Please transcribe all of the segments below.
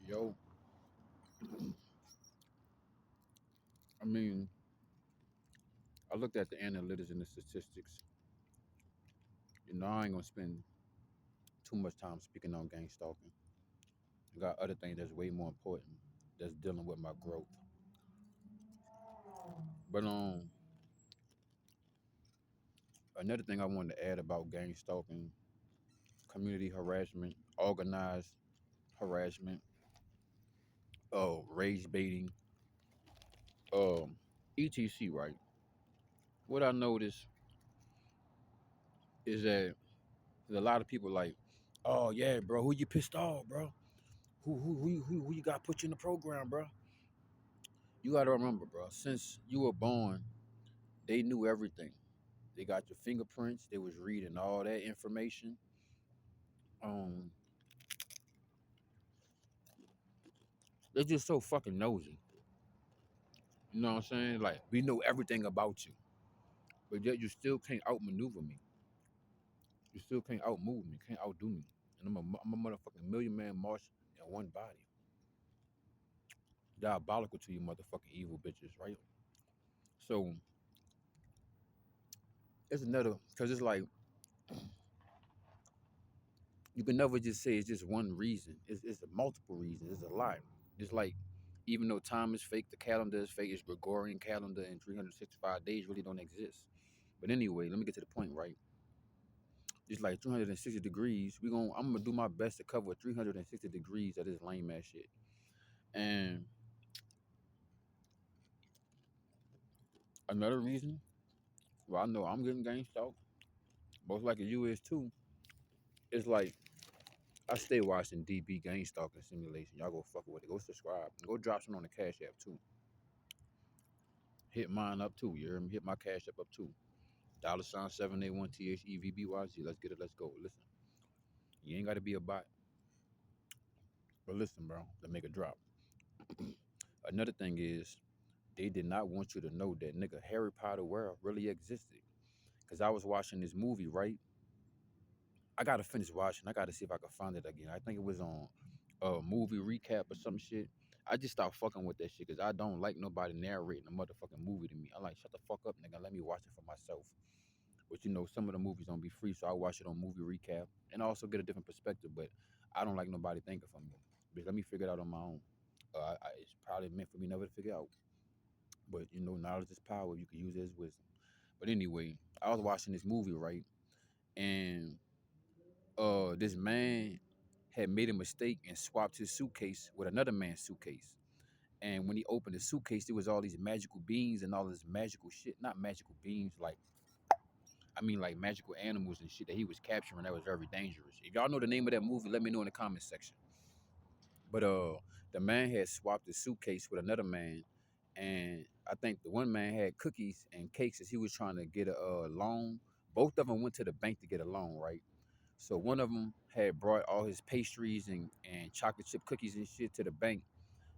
Yo, I mean, I looked at the analytics and the statistics. I ain't gonna spend too much time speaking on gang stalking. I got other things that's way more important that's dealing with my growth. But another thing I wanted to add about gang stalking, community harassment, organized harassment, rage baiting, etc. Right? What I noticed is that there's a lot of people like, oh yeah, bro, who you pissed off, bro? Who you got put you in the program, bro? You gotta remember, bro. Since you were born, they knew everything. They got your fingerprints. They was reading all that information. Um, they're just so fucking nosy. You know what I'm saying? Like we know everything about you, but yet you still can't outmaneuver me. You still can't outmove me. Can't outdo me. And I'm a motherfucking million man march in one body. Diabolical to you, motherfucking evil bitches, right? So it's another because it's like you can never just say it's just one reason. It's a multiple reasons. It's a lot. It's like even though time is fake, the calendar is fake. It's Gregorian calendar, and 365 days really don't exist. But anyway, let me get to the point, right? It's like 360 degrees. I'm gonna do my best to cover 360 degrees of this lame ass shit. And another reason, well, I know I'm getting gang stalked, most likely you is too. It's like I stay watching DB gang stalking simulation. Y'all go fuck with it. Go subscribe. Go drop some on the Cash App too. Hit mine up too. You hear me? Hit my Cash App up too. $ 781THEVBYZ. Let's get it. Let's go. Listen, you ain't got to be a bot. But listen, bro, to make a drop. Another thing is, they did not want you to know that nigga Harry Potter world really existed. Cause I was watching this movie, right? I gotta finish watching. I gotta see if I can find it again. I think it was on a movie recap or some shit. I just stopped fucking with that shit because I don't like nobody narrating a motherfucking movie to me. I like shut the fuck up, nigga. Let me watch it for myself. But some of the movies don't be free, so I watch it on movie recap and I also get a different perspective. But I don't like nobody thinking for me. But let me figure it out on my own. It's probably meant for me never to figure out. But knowledge is power. You can use it as wisdom. But anyway, I was watching this movie, right, and this man had made a mistake and swapped his suitcase with another man's suitcase. And when he opened the suitcase, there was all these magical beings and all this magical shit. Not magical beings, like I mean like magical animals and shit that he was capturing that was very dangerous. If y'all know the name of that movie, let me know in the comment section. But the man had swapped his suitcase with another man, and I think the one man had cookies and cakes as he was trying to get a loan. Both of them went to the bank to get a loan, right? So one of them had brought all his pastries and chocolate chip cookies and shit to the bank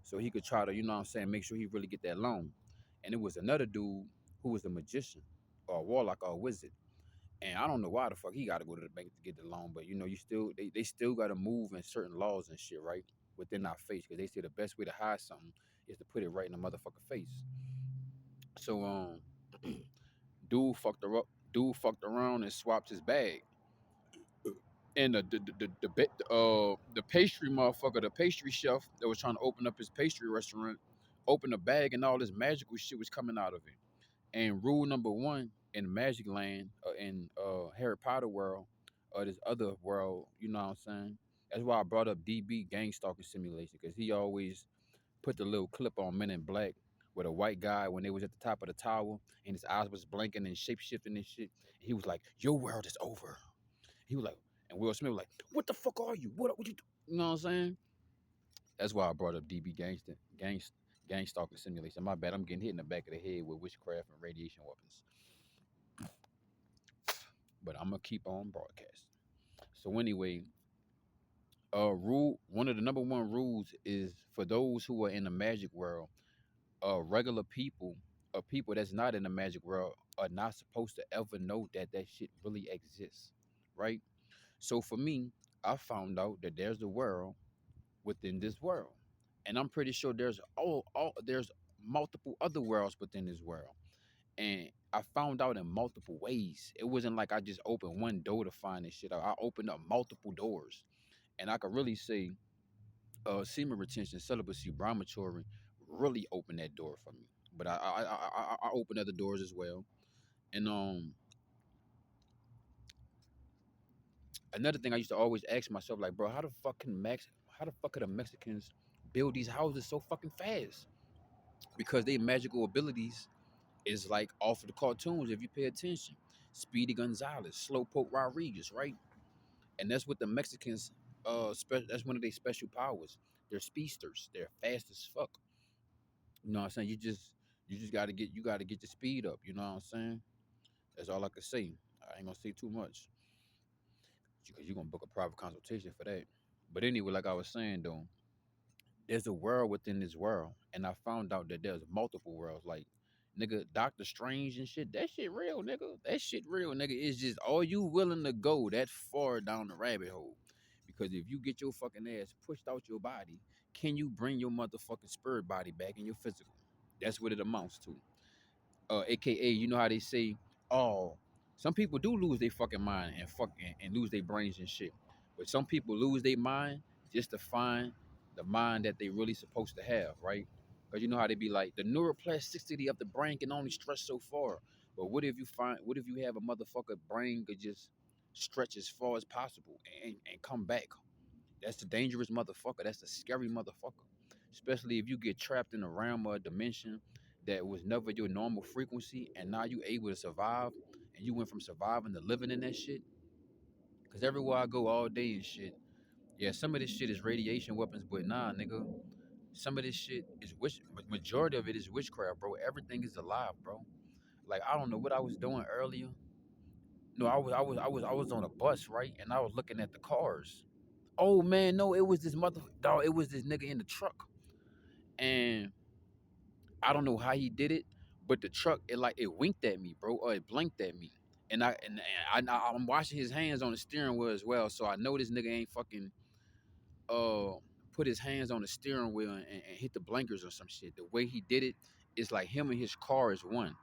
so he could try to, what I'm saying, make sure he really get that loan. And it was another dude who was a magician or a warlock or a wizard. And I don't know why the fuck he got to go to the bank to get the loan, but you still they still got to move in certain laws and shit, right? Within our face, because they say the best way to hide something is to put it right in the motherfucker face. So dude fucked her up. Dude fucked around and swapped his bag. And the pastry motherfucker, the pastry chef that was trying to open up his pastry restaurant, opened a bag and all this magical shit was coming out of it. And rule number one in Magic Land, in Harry Potter world, or this other world, you know what I'm saying? That's why I brought up DB gang stalking simulation because he always put the little clip on Men in Black with a white guy when they was at the top of the tower and his eyes was blinking and shape shifting and shit. He was like, "Your world is over." He was like, and Will Smith was like, "What the fuck are you? What you do?" You know what I'm saying? That's why I brought up DB gang stalking simulation. My bad, I'm getting hit in the back of the head with witchcraft and radiation weapons. But I'm gonna keep on broadcasting. So anyway, rule one of the number one rules is for those who are in the magic world, regular people or people that's not in the magic world are not supposed to ever know that that shit really exists, right? So for me, I found out that there's a world within this world, and I'm pretty sure there's multiple other worlds within this world. And I found out in multiple ways. It wasn't like I just opened one door to find this shit out. I opened up multiple doors, and I could really say, semen retention, celibacy, brahmachary, really opened that door for me. But I opened other doors as well. And another thing I used to always ask myself, like, bro, how the fuck are the Mexicans build these houses so fucking fast? Because they magical abilities is like off of the cartoons if you pay attention. Speedy Gonzalez, Slowpoke Rodriguez, right? And that's what the Mexicans that's one of their special powers. They're speedsters. They're fast as fuck. You know what I'm saying? You just gotta get your speed up. You know what I'm saying? That's all I can say. I ain't gonna say too much because you're gonna book a private consultation for that. But anyway, like I was saying though, there's a world within this world, and I found out that there's multiple worlds. Like, nigga, Doctor Strange and shit. That shit real, nigga. That shit real, nigga. It's just, are you willing to go that far down the rabbit hole? Because if you get your fucking ass pushed out your body, can you bring your motherfucking spirit body back in your physical? That's what it amounts to. AKA, you know how they say, oh, some people do lose their fucking mind and lose their brains and shit. But some people lose their mind just to find the mind that they really supposed to have, right? Because you know how they be like, the neuroplasticity of the brain can only stretch so far. But what if you have a motherfucker brain could just stretch as far as possible and come back? That's the dangerous motherfucker. That's the scary motherfucker. Especially if you get trapped in a realm or a dimension that was never your normal frequency, and now you able to survive, and you went from surviving to living in that shit. Cause everywhere I go all day and shit, yeah, some of this shit is radiation weapons, but nah, nigga, some of this shit is majority of it is witchcraft, bro. Everything is alive, bro. Like, I don't know what I was doing earlier. No, I was on a bus, right, and I was looking at the cars. Oh man, no, it was this mother dog. It was this nigga in the truck, and I don't know how he did it, but the truck it winked at me, bro, or it blinked at me, and I'm watching his hands on the steering wheel as well, so I know this nigga ain't fucking uh put his hands on the steering wheel and hit the blinkers or some shit. The way he did it is like him and his car is one.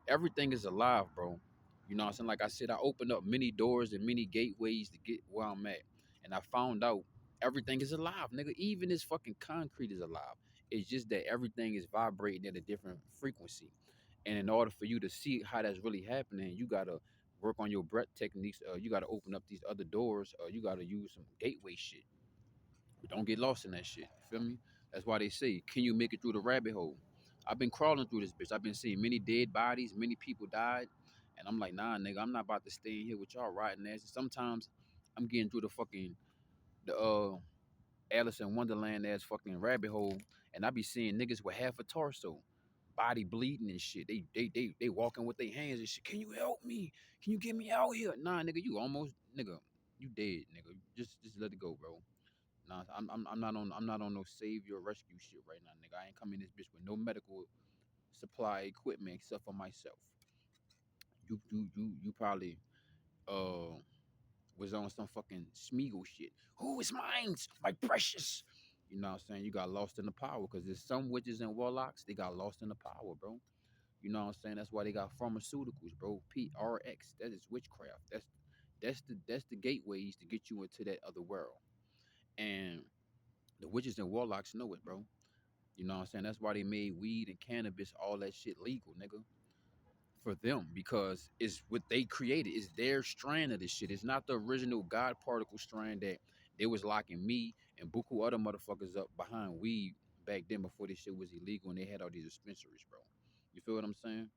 Everything is alive, bro. You know what I'm saying? Like I said, I opened up many doors and many gateways to get where I'm at. And I found out everything is alive, nigga. Even this fucking concrete is alive. It's just that everything is vibrating at a different frequency. And in order for you to see how that's really happening, you gotta work on your breath techniques. You gotta open up these other doors. You gotta use some gateway shit. But don't get lost in that shit. You feel me? That's why they say, can you make it through the rabbit hole? I've been crawling through this bitch. I've been seeing many dead bodies, many people died. And I'm like, nah, nigga, I'm not about to stay in here with y'all riding ass. Sometimes I'm getting through the Alice in Wonderland ass fucking rabbit hole, and I be seeing niggas with half a torso, body bleeding and shit. They walking with their hands and shit. Can you help me? Can you get me out here? Nah, nigga, you dead, nigga. Just let it go, bro. Nah, I'm not on no save your rescue shit right now, nigga. I ain't coming this bitch with no medical supply equipment except for myself. You probably uh was on some fucking Smeagol shit. Who is mine? My precious. You know what I'm saying? You got lost in the power because there's some witches and warlocks, they got lost in the power, bro. You know what I'm saying? That's why they got pharmaceuticals, bro. PRX. That is witchcraft. That's the gateways to get you into that other world. And the witches and warlocks know it, bro. You know what I'm saying? That's why they made weed and cannabis, all that shit legal, nigga. For them, because it's what they created. It's their strand of this shit. It's not the original God particle strand that they was locking me and buku other motherfuckers up behind weed back then before this shit was illegal and they had all these dispensaries, bro. You feel what I'm saying?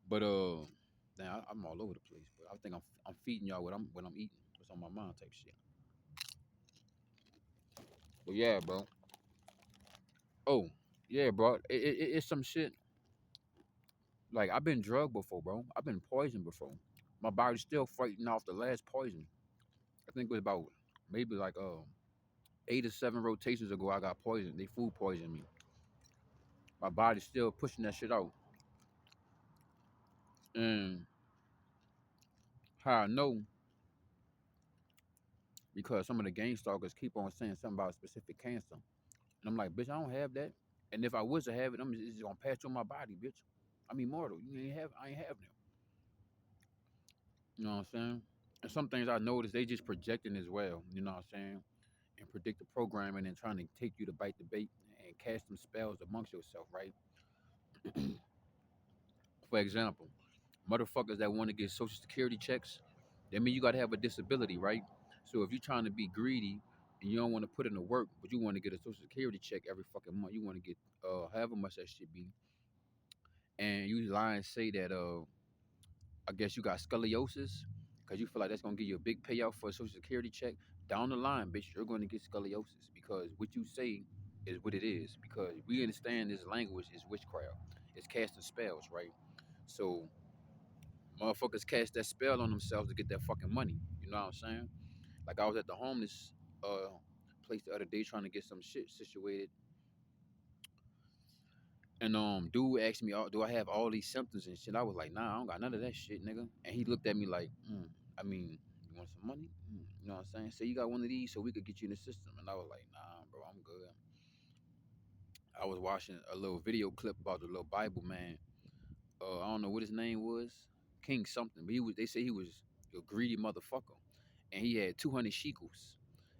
But damn, I'm all over the place. But I think I'm feeding y'all what I'm eating, what's on my mind type shit. But yeah, bro. Oh, yeah, bro. It's some shit. Like, I've been drugged before, bro. I've been poisoned before. My body's still fighting off the last poison. I think it was about maybe like 8 or 7 rotations ago. I got poisoned. They food poisoned me. My body's still pushing that shit out. And how I know because some of the gang stalkers keep on saying something about specific cancer. And I'm like, bitch, I don't have that. And if I was to have it, I'm just gonna pass through my body, bitch. I'm immortal. I ain't have them. You know what I'm saying? And some things I noticed they just projecting as well. You know what I'm saying? And predict the programming and trying to take you to bite the bait and cast some spells amongst yourself, right? For example, motherfuckers that want to get social security checks, that mean you gotta have a disability, right? So if you're trying to be greedy and you don't want to put in the work, but you want to get a social security check every fucking month, you want to get however much that should be, and you lie and say that I guess you got scoliosis because you feel like that's gonna give you a big payout for a social security check. Down the line, bitch, you're gonna get scoliosis because what you say is what it is. Because we understand this language is witchcraft. It's casting spells, right? So motherfuckers cast that spell on themselves to get that fucking money. You know what I'm saying? Like I was at the homeless place the other day trying to get some shit situated, and dude asked me, "Do I have all these symptoms and shit?" I was like, "Nah, I don't got none of that shit, nigga." And he looked at me like, I mean, you want some money? You know what I'm saying? Say you got one of these so we could get you in the system. And I was like, nah, bro, I'm good. I was watching a little video clip about the little Bible man. I don't know what his name was, King something, but he was. They say he was a greedy motherfucker, and he had 200 shekels.